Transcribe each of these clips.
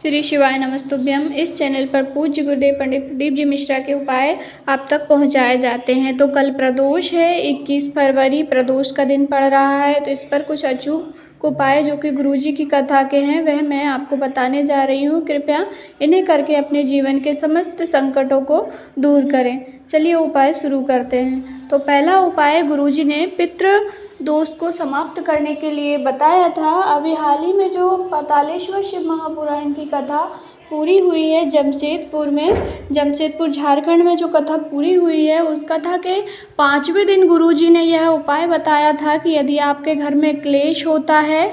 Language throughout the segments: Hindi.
श्री शिवाय नमस्तुभ्यम। इस चैनल पर पूज्य गुरुदेव पंडित प्रदीप जी मिश्रा के उपाय आप तक पहुंचाए जाते हैं। तो कल प्रदोष है, 21 फरवरी प्रदोष का दिन पड़ रहा है। तो इस पर कुछ अचूक उपाय जो कि गुरुजी की कथा के हैं वह मैं आपको बताने जा रही हूँ। कृपया इन्हें करके अपने जीवन के समस्त संकटों को दूर करें। चलिए उपाय शुरू करते हैं। तो पहला उपाय गुरुजी ने पितृ दोष को समाप्त करने के लिए बताया था। अभी हाल ही में जो 45वां शिव महापुराण की कथा पूरी हुई है जमशेदपुर झारखंड में जो कथा पूरी हुई है, उस कथा के 5वें दिन गुरुजी ने यह उपाय बताया था कि यदि आपके घर में क्लेश होता है,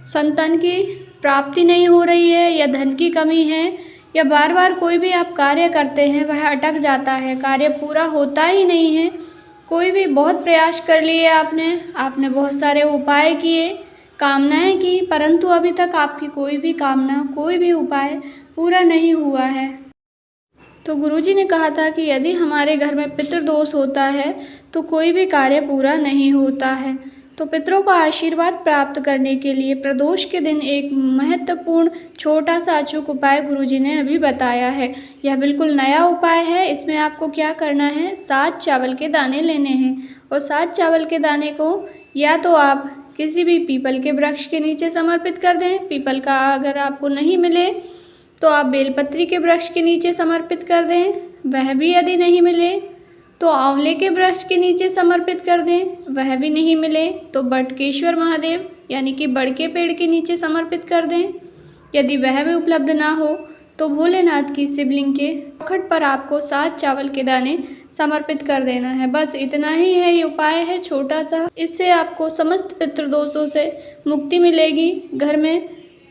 संतान की प्राप्ति नहीं हो रही है या धन की कमी है या बार बार कोई भी आप कार्य करते हैं वह अटक जाता है, कार्य पूरा होता ही नहीं है, कोई भी बहुत प्रयास कर लिए आपने बहुत सारे उपाय किए, कामनाएं की, परंतु अभी तक आपकी कोई भी कामना, कोई भी उपाय पूरा नहीं हुआ है। तो गुरुजी ने कहा था कि यदि हमारे घर में पितृदोष होता है तो कोई भी कार्य पूरा नहीं होता है। तो पितरों का आशीर्वाद प्राप्त करने के लिए प्रदोष के दिन एक महत्वपूर्ण छोटा सा अचूक उपाय गुरुजी ने अभी बताया है। यह बिल्कुल नया उपाय है। इसमें आपको क्या करना है, 7 चावल के दाने लेने हैं और 7 चावल के दाने को या तो आप किसी भी पीपल के वृक्ष के नीचे समर्पित कर दें। पीपल का अगर आपको नहीं मिले तो आप बेलपत्री के वृक्ष के नीचे समर्पित कर दें। वह भी यदि नहीं मिले तो आंवले के वृक्ष के नीचे समर्पित कर दें। वह भी नहीं मिले तो बटकेश्वर महादेव यानी कि बड़ के पेड़ के नीचे समर्पित कर दें। यदि वह भी उपलब्ध ना हो तो भोलेनाथ की शिवलिंग के चौखट पर आपको 7 चावल के दाने समर्पित कर देना है। बस इतना ही है, ये उपाय है छोटा सा। इससे आपको समस्त पितृदोषों से मुक्ति मिलेगी, घर में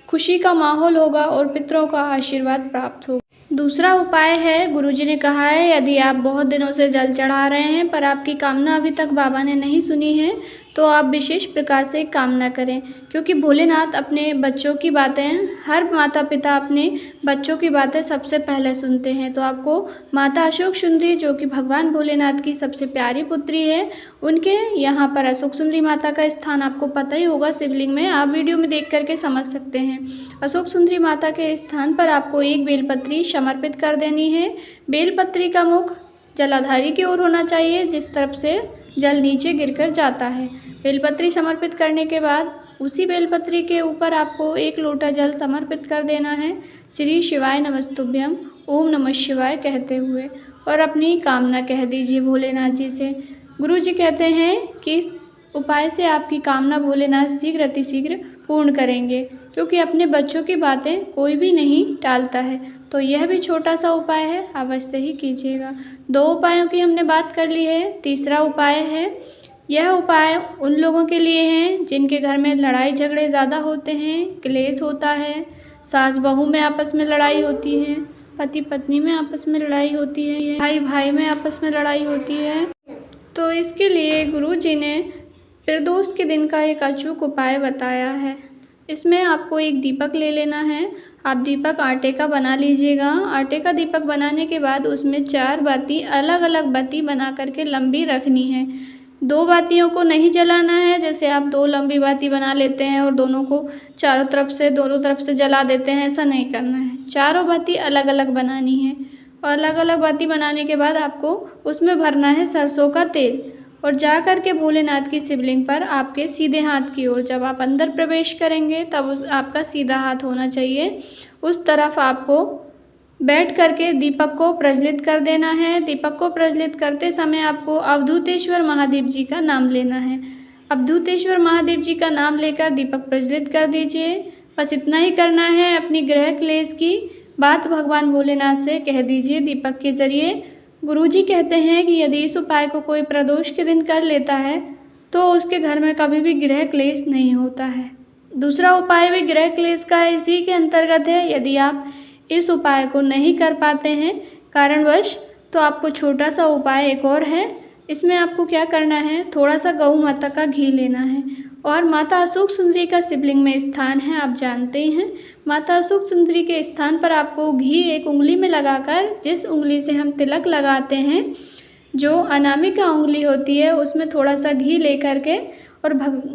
खुशी का माहौल होगा और पितरों का आशीर्वाद प्राप्त होगा। दूसरा उपाय है, गुरुजी ने कहा है यदि आप बहुत दिनों से जल चढ़ा रहे हैं पर आपकी कामना अभी तक बाबा ने नहीं सुनी है तो आप विशेष प्रकार से कामना करें, क्योंकि भोलेनाथ अपने बच्चों की बातें, हर माता पिता अपने बच्चों की बातें सबसे पहले सुनते हैं। तो आपको माता अशोक सुंदरी जो कि भगवान भोलेनाथ की सबसे प्यारी पुत्री है, उनके यहाँ पर अशोक सुंदरी माता का स्थान आपको पता ही होगा शिवलिंग में, आप वीडियो में देख करके समझ सकते हैं। अशोक सुंदरी माता के स्थान पर आपको एक बेलपत्री समर्पित कर देनी है। बेलपत्री का मुख जलाधारी की ओर होना चाहिए, जिस तरफ से जल नीचे गिरकर जाता है। बेलपत्री समर्पित करने के बाद उसी बेलपत्री के ऊपर आपको 1 लोटा जल समर्पित कर देना है, श्री शिवाय नमस्तुभ्यम, ओम नमः शिवाय कहते हुए, और अपनी कामना कह दीजिए भोलेनाथ जी से। गुरु जी कहते हैं कि इस उपाय से आपकी कामना भोलेनाथ शीघ्र अतिशीघ्र पूर्ण करेंगे, क्योंकि अपने बच्चों की बातें कोई भी नहीं टालता है। तो यह भी छोटा सा उपाय है, अवश्य ही कीजिएगा। 2 उपायों की हमने बात कर ली है। तीसरा उपाय है, यह उपाय उन लोगों के लिए हैं जिनके घर में लड़ाई झगड़े ज़्यादा होते हैं, क्लेश होता है, सास बहू में आपस में लड़ाई होती है, पति पत्नी में आपस में लड़ाई होती है, भाई भाई में आपस में लड़ाई होती है। तो इसके लिए गुरु जी ने प्रदोष के दिन का एक अचूक उपाय बताया है। इसमें आपको एक दीपक ले लेना है। आप दीपक आटे का बना लीजिएगा। आटे का दीपक बनाने के बाद उसमें 4 बाती, अलग अलग बाती बना करके लंबी रखनी है। 2 बातियों को नहीं जलाना है, जैसे आप 2 लंबी बाती बना लेते हैं और दोनों को दोनों तरफ से जला देते हैं, ऐसा नहीं करना है। चारों बाती अलग अलग बनानी है और अलग अलग बाती बनाने के बाद आपको उसमें भरना है सरसों का तेल और जा कर के भोलेनाथ की शिवलिंग पर आपके सीधे हाथ की ओर, जब आप अंदर प्रवेश करेंगे तब आपका सीधा हाथ होना चाहिए, उस तरफ आपको बैठ करके दीपक को प्रज्वलित कर देना है। दीपक को प्रज्वलित करते समय आपको अवधूतेश्वर महादेव जी का नाम लेना है। अवधूतेश्वर महादेव जी का नाम लेकर दीपक प्रज्वलित कर दीजिए। बस इतना ही करना है। अपनी ग्रह क्लेश की बात भगवान भोलेनाथ से कह दीजिए दीपक के जरिए। गुरुजी कहते हैं कि यदि इस उपाय को कोई प्रदोष के दिन कर लेता है तो उसके घर में कभी भी गृह क्लेश नहीं होता है। दूसरा उपाय भी गृह क्लेश का इसी के अंतर्गत है। यदि आप इस उपाय को नहीं कर पाते हैं कारणवश, तो आपको छोटा सा उपाय एक और है। इसमें आपको क्या करना है, थोड़ा सा गौ माता का घी लेना है और माता अशोक सुंदरी का शिवलिंग में स्थान है, आप जानते ही हैं। माता अशोक सुंदरी के स्थान पर आपको घी 1 उंगली में लगाकर, जिस उंगली से हम तिलक लगाते हैं, जो अनामिका उंगली होती है, उसमें थोड़ा सा घी लेकर के और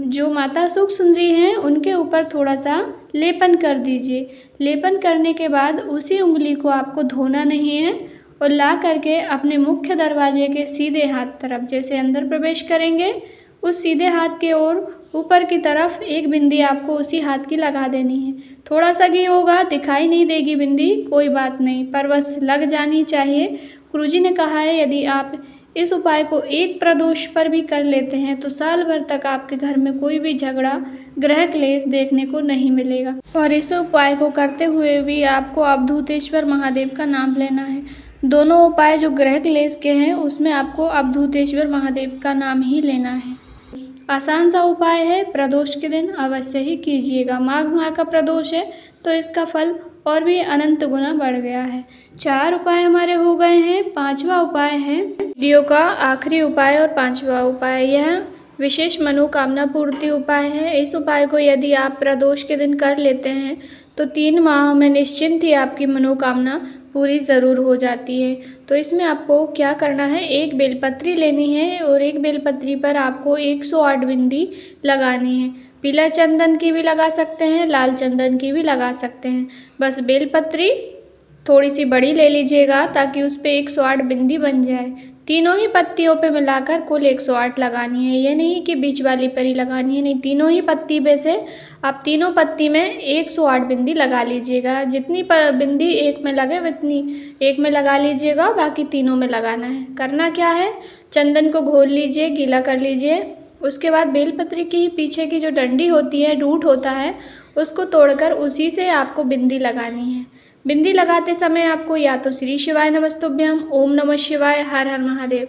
जो माता सुख सुंदरी हैं उनके ऊपर थोड़ा सा लेपन कर दीजिए। लेपन करने के बाद उसी उंगली को आपको धोना नहीं है और ला करके अपने मुख्य दरवाजे के सीधे हाथ तरफ, जैसे अंदर प्रवेश करेंगे उस सीधे हाथ के ओर ऊपर की तरफ एक बिंदी आपको उसी हाथ की लगा देनी है। थोड़ा सा घी होगा, दिखाई नहीं देगी बिंदी, कोई बात नहीं, पर बस लग जानी चाहिए। गुरुजी ने कहा है यदि आप इस उपाय को एक प्रदोष पर भी कर लेते हैं तो साल भर तक आपके घर में कोई भी झगड़ा, ग्रह क्लेश देखने को नहीं मिलेगा। और इस उपाय को करते हुए भी आपको अवधूतेश्वर महादेव का नाम लेना है। दोनों उपाय जो ग्रह क्लेश के हैं उसमें आपको अवधूतेश्वर महादेव का नाम ही लेना है। आसान सा उपाय है, प्रदोष के दिन अवश्य ही कीजिएगा। माघ माह का प्रदोष है तो इसका फल और भी अनंत गुना बढ़ गया है। 4 उपाय हमारे हो गए हैं। 5वां उपाय है वीडियो का आखिरी उपाय और 5वां उपाय, यह विशेष मनोकामना पूर्ति उपाय है। इस उपाय को यदि आप प्रदोष के दिन कर लेते हैं तो 3 माह में निश्चिंत ही आपकी मनोकामना पूरी ज़रूर हो जाती है। तो इसमें आपको क्या करना है, एक बेलपत्री लेनी है और एक बेलपत्री पर आपको 108 बिंदी लगानी है। पीला चंदन की भी लगा सकते हैं, लाल चंदन की भी लगा सकते हैं। बस बेलपत्री थोड़ी सी बड़ी ले लीजिएगा ताकि उस पर 108 बिंदी बन जाए। तीनों ही पत्तियों पे मिलाकर कुल 108 लगानी है, ये नहीं कि बीच वाली पर ही लगानी है, नहीं, तीनों ही पत्ती पे से आप तीनों पत्ती में 108 बिंदी लगा लीजिएगा। जितनी बिंदी एक में लगे उतनी एक में लगा लीजिएगा, बाकी तीनों में लगाना है। करना क्या है, चंदन को घोल लीजिए, गीला कर लीजिए। उसके बाद बेलपत्री की पीछे की जो डंडी होती है, रूट होता है, उसको तोड़कर उसी से आपको बिंदी लगानी है। बिंदी लगाते समय आपको या तो श्री शिवाय नमस्तुभ्यम, ओम नमः शिवाय, हर हर महादेव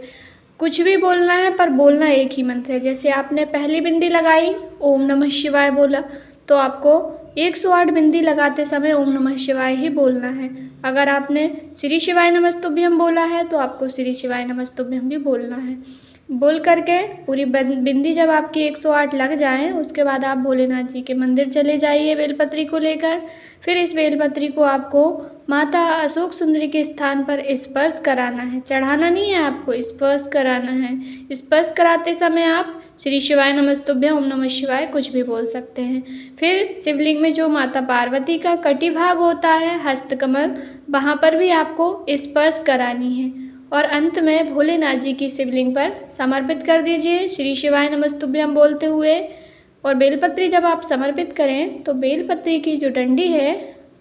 कुछ भी बोलना है, पर बोलना एक ही मंत्र है। जैसे आपने पहली बिंदी लगाई, ओम नमः शिवाय बोला, तो आपको 108 बिंदी लगाते समय ओम नमः शिवाय ही बोलना है। अगर आपने श्री शिवाय नमस्तुभ्यम बोला है तो आपको श्री शिवाय नमस्तुभ्यम भी बोलना है। बोल करके पूरी बिंदी जब आपकी 108 लग जाए उसके बाद आप भोलेनाथ जी के मंदिर चले जाइए बेलपत्री को लेकर। फिर इस बेलपत्री को आपको माता अशोक सुंदरी के स्थान पर स्पर्श कराना है, चढ़ाना नहीं है, आपको स्पर्श कराना है। स्पर्श कराते समय आप श्री शिवाय नमस्तुभ्यम, ओम नमः शिवाय कुछ भी बोल सकते हैं। फिर शिवलिंग में जो माता पार्वती का कटी भाग होता है, हस्तकमल, वहाँ पर भी आपको स्पर्श करानी है। और अंत में भोलेनाथ जी की शिवलिंग पर समर्पित कर दीजिए श्री शिवाय नमस्तुभ्यम बोलते हुए। और बेलपत्री जब आप समर्पित करें तो बेलपत्री की जो डंडी है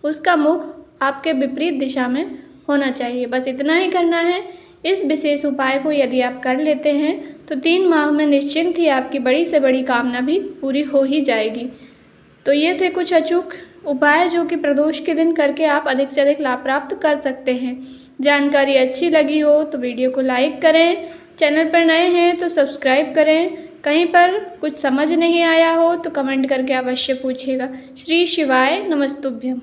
उसका मुख आपके विपरीत दिशा में होना चाहिए। बस इतना ही करना है। इस विशेष उपाय को यदि आप कर लेते हैं तो 3 माह में निश्चिंत ही आपकी बड़ी से बड़ी कामना भी पूरी हो ही जाएगी। तो ये थे कुछ अचूक उपाय जो कि प्रदोष के दिन करके आप अधिक से अधिक लाभ प्राप्त कर सकते हैं। जानकारी अच्छी लगी हो तो वीडियो को लाइक करें, चैनल पर नए हैं तो सब्सक्राइब करें। कहीं पर कुछ समझ नहीं आया हो तो कमेंट करके अवश्य पूछिएगा। श्री शिवाय नमस्तुभ्यम।